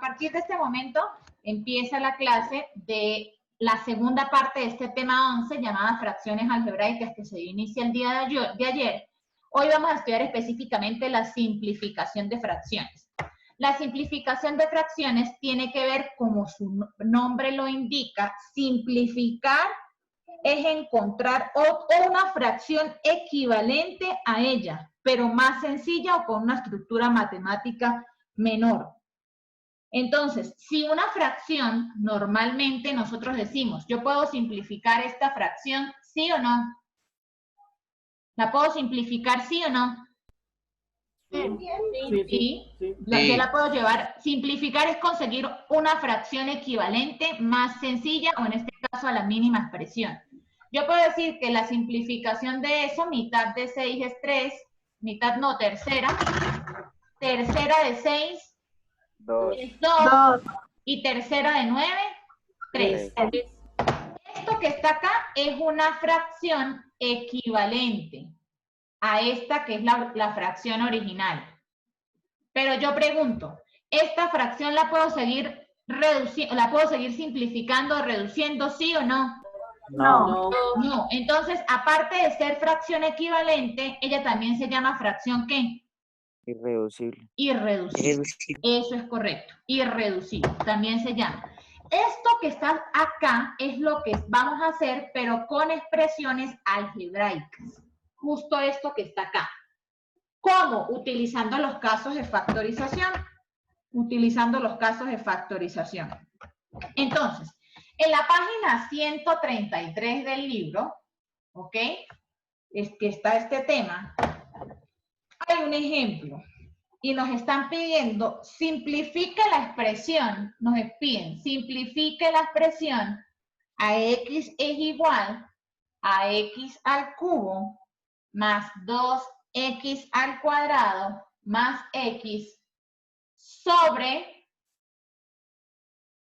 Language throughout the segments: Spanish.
partir de este momento empieza la clase de la segunda parte de este tema 11 llamada fracciones algebraicas que se inicia el día de ayer. Hoy vamos a estudiar específicamente la simplificación de fracciones. La simplificación de fracciones tiene que ver, como su nombre lo indica, simplificar es encontrar una fracción equivalente a ella, pero más sencilla o con una estructura matemática menor. Entonces, si una fracción, normalmente nosotros decimos, yo puedo simplificar esta fracción, ¿sí o no? ¿La puedo simplificar, sí o no? Sí. Yo la puedo llevar. Simplificar es conseguir una fracción equivalente más sencilla, o en este caso a la mínima expresión. Yo puedo decir que la simplificación de eso, mitad de 6 es 3, mitad no, tercera de 6 es 2, y tercera de 9, 3. Esto que está acá es una fracción equivalente a esta que es la fracción original. Pero yo pregunto, ¿esta fracción la puedo seguir simplificando o reduciendo, sí o no? No. No. Entonces, aparte de ser fracción equivalente, ella también se llama fracción ¿qué? Irreducible. Irreducible. Eso es correcto. Irreducible. También se llama. Esto que está acá es lo que vamos a hacer, pero con expresiones algebraicas. Justo esto que está acá. ¿Cómo? Utilizando los casos de factorización. Utilizando los casos de factorización. Entonces, en la página 133 del libro, ¿ok? Es que está este tema. Hay un ejemplo. Y nos están pidiendo, simplifique la expresión. Nos piden, simplifique la expresión a x es igual a x al cubo más 2x al cuadrado más x sobre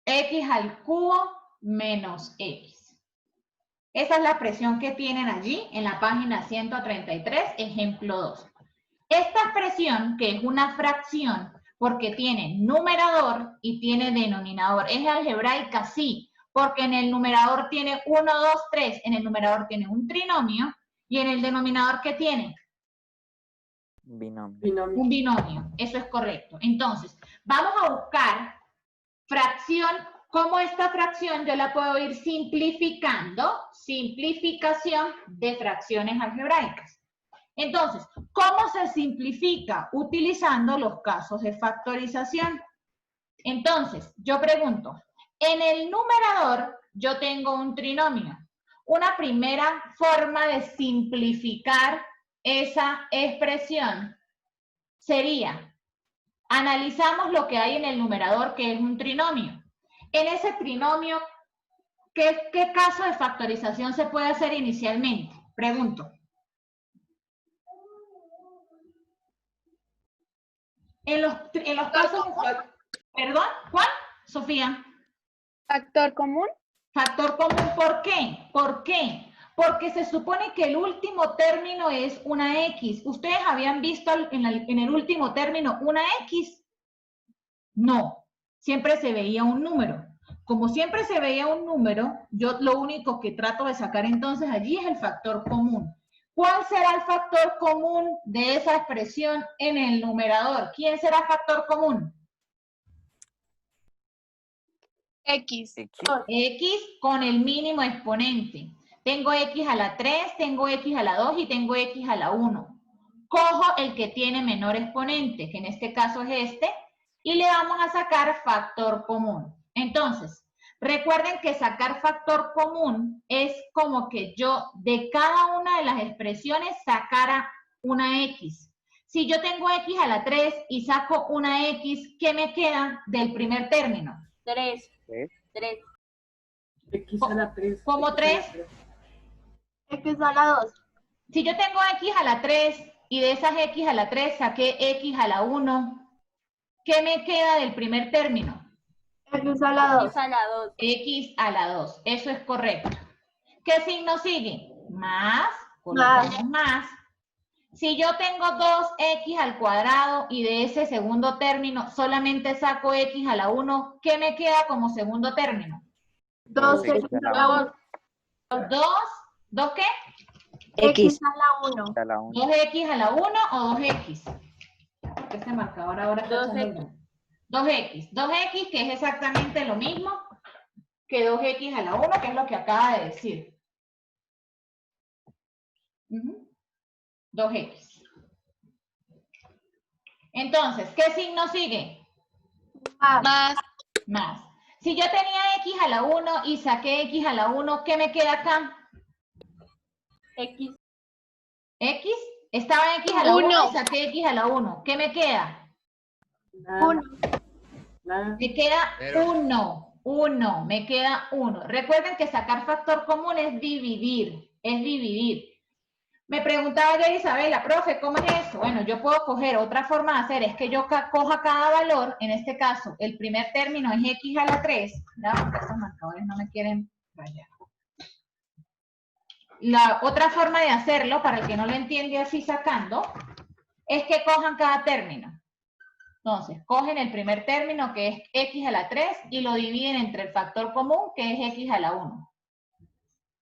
x al cubo menos x. Esa es la expresión que tienen allí en la página 133, ejemplo 2. Esta expresión, que es una fracción, porque tiene numerador y tiene denominador, ¿es algebraica? Sí, porque en el numerador tiene 1, 2, 3, en el numerador tiene un trinomio, y en el denominador, ¿qué tiene? Binomio. Un binomio, eso es correcto. Entonces, vamos a buscar fracción, cómo esta fracción yo la puedo ir simplificando, simplificación de fracciones algebraicas. Entonces, ¿cómo se simplifica? Utilizando los casos de factorización. Entonces, yo pregunto, en el numerador yo tengo un trinomio. Una primera forma de simplificar esa expresión sería, analizamos lo que hay en el numerador, que es un trinomio. En ese trinomio, ¿qué caso de factorización se puede hacer inicialmente? Pregunto. En los casos... ¿Perdón? ¿Cuál, Sofía? ¿Factor común? Factor común, ¿por qué? ¿Por qué? Porque se supone que el último término es una X. ¿Ustedes habían visto en el último término una X? No, siempre se veía un número. Como siempre se veía un número, yo lo único que trato de sacar entonces allí es el factor común. ¿Cuál será el factor común de esa expresión en el numerador? ¿Quién será factor común? X. X con el mínimo exponente. Tengo X a la 3, tengo X a la 2 y tengo X a la 1. Cojo el que tiene menor exponente, que en este caso es este, y le vamos a sacar factor común. Entonces, recuerden que sacar factor común es como que yo de cada una de las expresiones sacara una X. Si yo tengo X a la 3 y saco una X, ¿qué me queda del primer término? 3. X a la 3. ¿Cómo 3? X a la 2. Si yo tengo X a la 3 y de esas X a la 3 saqué X a la 1, ¿qué me queda del primer término? X a la 2. X a la 2, eso es correcto. ¿Qué signo sigue? Más, colocamos más. Si yo tengo 2x al cuadrado y de ese segundo término solamente saco x a la 1, ¿qué me queda como segundo término? 2x a la 1. 2 qué? X a la 1. A la 1. 2x a la 1 o 2x. Este marcador ahora está 2x. 2x. 2x que es exactamente lo mismo que 2x a la 1, que es lo que acaba de decir. 2x. Entonces, ¿qué signo sigue? Más. Si yo tenía x a la 1 y saqué x a la 1, ¿qué me queda acá? X. ¿X? Estaba en x a la 1 y saqué x a la 1. ¿Qué me queda? 1. Me queda 1. 1. Me queda 1. Recuerden que sacar factor común es dividir. Es dividir. Me preguntaba ayer Isabela, profe, ¿cómo es eso? Bueno, yo puedo coger otra forma de hacer, es que yo coja cada valor, en este caso, el primer término es x a la 3, ¿no? Porque estos marcadores no me quieren rayar. La otra forma de hacerlo, para el que no lo entiende así sacando, es que cojan cada término. Entonces, cogen el primer término, que es x a la 3, y lo dividen entre el factor común, que es x a la 1.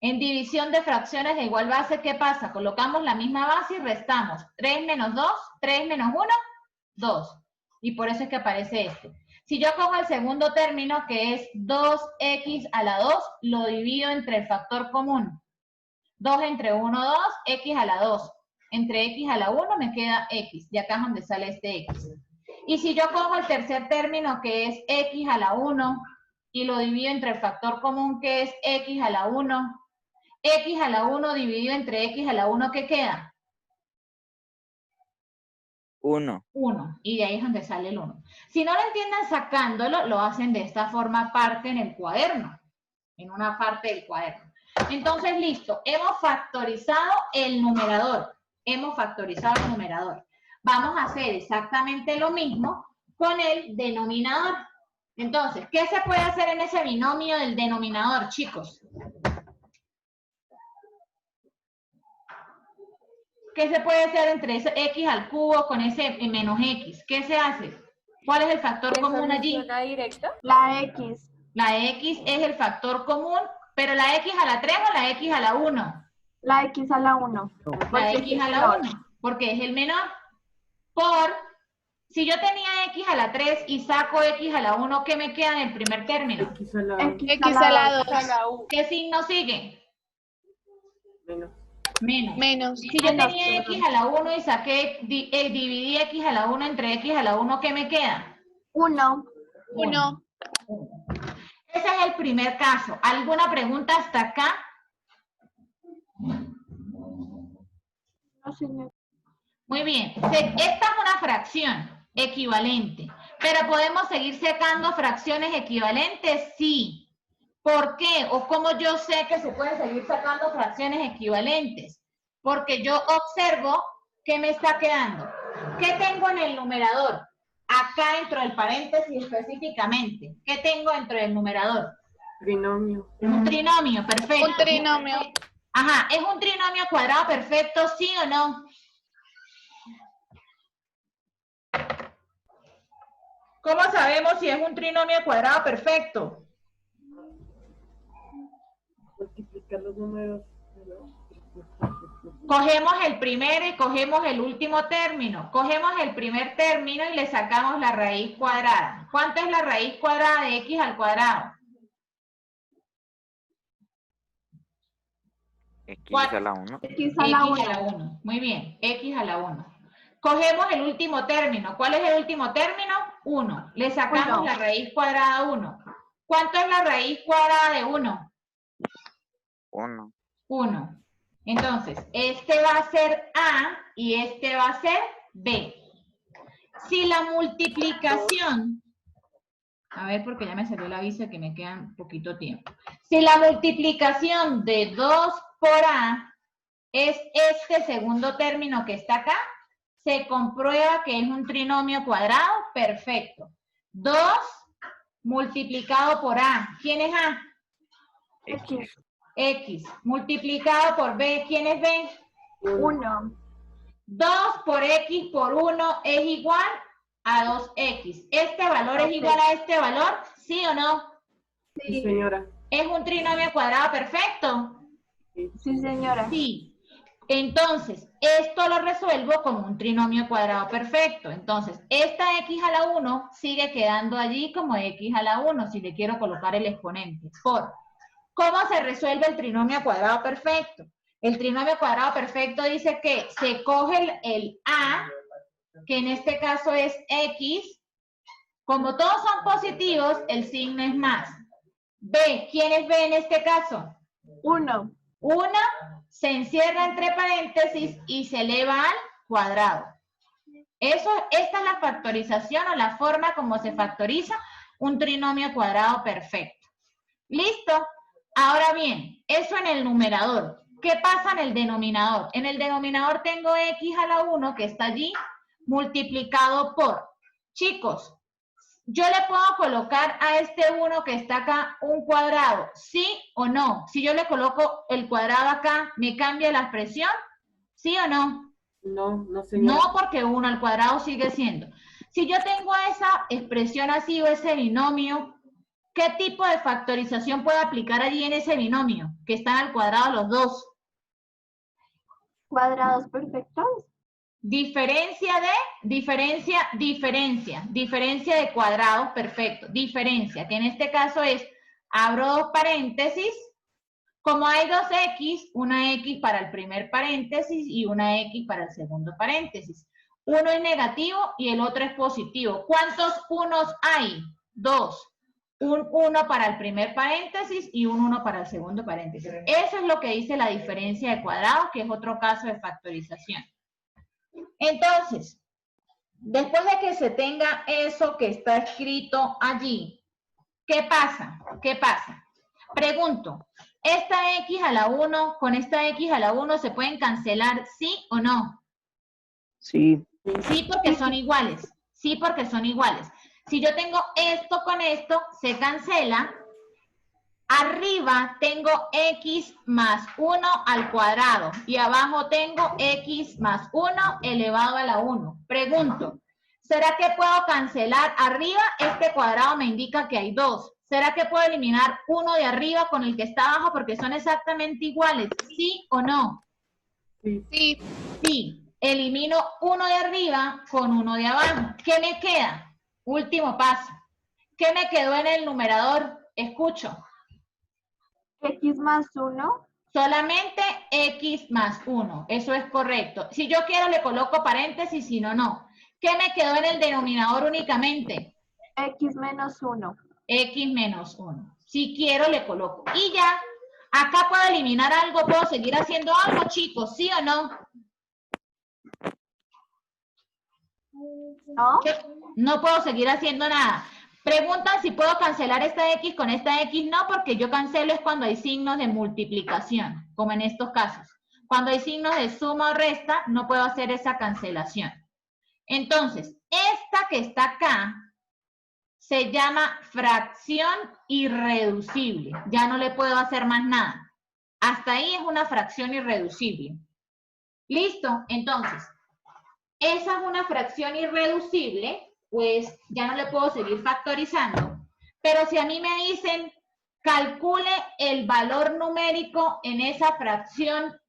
En división de fracciones de igual base, ¿qué pasa? Colocamos la misma base y restamos. 3 menos 2, 3 menos 1, 2. Y por eso es que aparece este. Si yo cojo el segundo término, que es 2x a la 2, lo divido entre el factor común. 2 entre 1, 2, x a la 2. Entre x a la 1 me queda x. Y acá es donde sale este x. Y si yo cojo el tercer término, que es x a la 1, y lo divido entre el factor común, que es x a la 1, x a la 1 dividido entre x a la 1, ¿qué queda? 1. 1. Y de ahí es donde sale el 1. Si no lo entienden sacándolo, lo hacen de esta forma aparte en el cuaderno. En una parte del cuaderno. Entonces, listo. Hemos factorizado el numerador. Hemos factorizado el numerador. Vamos a hacer exactamente lo mismo con el denominador. Entonces, ¿qué se puede hacer en ese binomio del denominador, chicos? ¿Qué se puede hacer entre ese x al cubo con ese menos x? ¿Qué se hace? ¿Cuál es el factor común allí? Directa? La X. La x es el factor común, pero la x a la 3 o la x a la 1. La X a la 1. La x a la 1, porque es el menor. Si yo tenía x a la 3 y saco x a la 1, ¿qué me queda en el primer término? X a la 2. ¿Qué signo sigue? Menos. Si yo Menos. tenía x a la 1 y saqué, dividí x a la 1 entre x a la 1, ¿qué me queda? 1. Ese es el primer caso. ¿Alguna pregunta hasta acá? No, señor. Muy bien. Esta es una fracción equivalente, pero ¿podemos seguir sacando fracciones equivalentes? Sí. ¿Por qué? ¿O cómo yo sé que se pueden seguir sacando fracciones equivalentes? Porque yo observo qué me está quedando. ¿Qué tengo en el numerador? Acá dentro del paréntesis específicamente. ¿Qué tengo dentro del numerador? Trinomio. Un trinomio, perfecto. Un trinomio. Ajá, ¿es un trinomio cuadrado perfecto, sí o no? ¿Cómo sabemos si es un trinomio cuadrado perfecto? Multiplicar los números. Cogemos el primero y cogemos el último término. Cogemos el primer término y le sacamos la raíz cuadrada. ¿Cuánto es la raíz cuadrada de x al cuadrado? X a la 1. X a la 1. Muy bien, x a la 1. Cogemos el último término. ¿Cuál es el último término? 1. Le sacamos la raíz cuadrada 1. ¿Cuánto es la raíz cuadrada de 1? 1. 1. Entonces, este va a ser A y este va a ser B. Si la multiplicación, a ver porque ya me salió el aviso que me queda poquito tiempo. Si la multiplicación de 2 por A es este segundo término que está acá, se comprueba que es un trinomio cuadrado perfecto. 2 multiplicado por A. ¿Quién es A? X. X. Multiplicado por B. ¿Quién es B? 1. 2 por X por 1 es igual a 2X. ¿Este valor es igual a este valor? ¿Sí o no? Sí, señora. ¿Es un trinomio cuadrado perfecto? Sí, señora. Sí. Entonces, esto lo resuelvo con un trinomio cuadrado perfecto. Entonces, esta X a la 1 sigue quedando allí como X a la 1 si le quiero colocar el exponente. ¿Cómo se resuelve el trinomio cuadrado perfecto? El trinomio cuadrado perfecto dice que se coge el A, que en este caso es X. Como todos son positivos, el signo es más. B, ¿quién es B en este caso? 1. 1 se encierra entre paréntesis y se eleva al cuadrado. Esta es la factorización o la forma como se factoriza un trinomio cuadrado perfecto. ¿Listo? Ahora bien, eso en el numerador. ¿Qué pasa en el denominador? En el denominador tengo X a la 1 que está allí multiplicado por. Chicos, yo le puedo colocar a este 1 que está acá un cuadrado, ¿sí o no? Si yo le coloco el cuadrado acá, ¿me cambia la expresión? ¿Sí o no? No, no, señora. No, porque 1 al cuadrado sigue siendo. Si yo tengo esa expresión así o ese binomio, ¿qué tipo de factorización puedo aplicar allí en ese binomio? Que están al cuadrado los dos. Cuadrados perfectos. Diferencia de cuadrados, perfecto, diferencia, que en este caso es, abro dos paréntesis, como hay dos X, una X para el primer paréntesis y una X para el segundo paréntesis. Uno es negativo y el otro es positivo. ¿Cuántos unos hay? 2. Un 1 para el primer paréntesis y un 1 para el segundo paréntesis. Eso es lo que dice la diferencia de cuadrados, que es otro caso de factorización. Entonces, después de que se tenga eso que está escrito allí, ¿qué pasa? ¿Qué pasa? Pregunto, ¿esta X a la 1 con esta X a la 1 se pueden cancelar, sí o no? Sí. Sí, porque son iguales. Sí, porque son iguales. Si yo tengo esto con esto, se cancela. Arriba tengo X más 1 al cuadrado y abajo tengo X más 1 elevado a la 1. Pregunto, ¿será que puedo cancelar arriba? Este cuadrado me indica que hay 2. ¿Será que puedo eliminar uno de arriba con el que está abajo porque son exactamente iguales? ¿Sí o no? Sí. Sí. Sí. Elimino uno de arriba con uno de abajo. ¿Qué me queda? Último paso. ¿Qué me quedó en el numerador? Escucho. X más 1. Solamente X más 1. Eso es correcto. Si yo quiero le coloco paréntesis, si no, no. ¿Qué me quedó en el denominador únicamente? X menos 1. X menos 1. Si quiero le coloco. Y ya, acá puedo eliminar algo, puedo seguir haciendo algo, chicos, ¿sí o no? ¿No? No puedo seguir haciendo nada. Preguntan si puedo cancelar esta X con esta X. No, porque yo cancelo es cuando hay signos de multiplicación, como en estos casos. Cuando hay signos de suma o resta, no puedo hacer esa cancelación. Entonces, esta que está acá se llama fracción irreducible. Ya no le puedo hacer más nada. Hasta ahí es una fracción irreducible. ¿Listo? Entonces, esa es una fracción irreducible, pues ya no le puedo seguir factorizando. Pero si a mí me dicen, calcule el valor numérico en esa fracción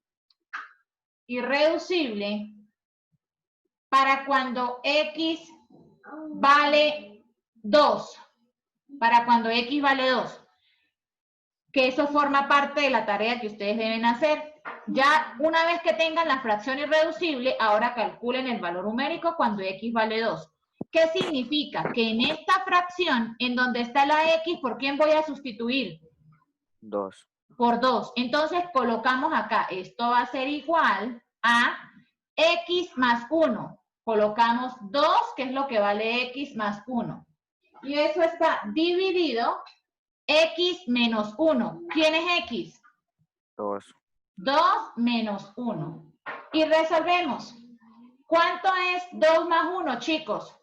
irreducible para cuando X vale 2. Para cuando X vale 2. Que eso forma parte de la tarea que ustedes deben hacer. Ya una vez que tengan la fracción irreducible, ahora calculen el valor numérico cuando X vale 2. ¿Qué significa? Que en esta fracción, en donde está la X, ¿por quién voy a sustituir? 2. Por 2. Entonces colocamos acá, esto va a ser igual a X más 1. Colocamos 2, que es lo que vale X más 1. Y eso está dividido X menos 1. ¿Quién es X? 2. 2 menos 1. Y resolvemos. ¿Cuánto es 2 más 1, chicos?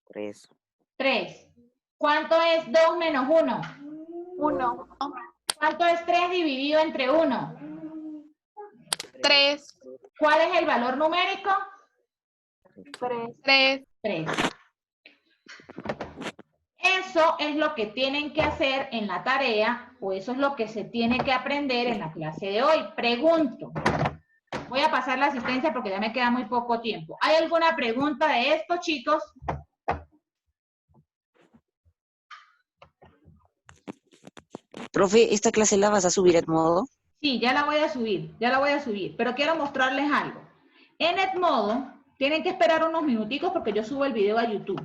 3. 3. ¿Cuánto es 2 menos 1? 1. ¿Cuánto es 3 dividido entre 1? 3. ¿Cuál es el valor numérico? 3. 3. Eso es lo que tienen que hacer en la tarea, o eso es lo que se tiene que aprender en la clase de hoy. Pregunto. Voy a pasar la asistencia porque ya me queda muy poco tiempo. ¿Hay alguna pregunta de esto, chicos? Profe, ¿esta clase la vas a subir a Edmodo? Sí, ya la voy a subir, pero quiero mostrarles algo. En Edmodo, tienen que esperar unos minuticos porque yo subo el video a YouTube.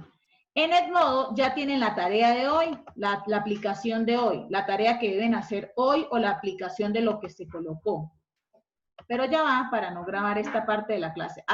En Edmodo ya tienen la tarea de hoy, la aplicación de hoy, la tarea que deben hacer hoy o la aplicación de lo que se colocó. Pero ya va para no grabar esta parte de la clase.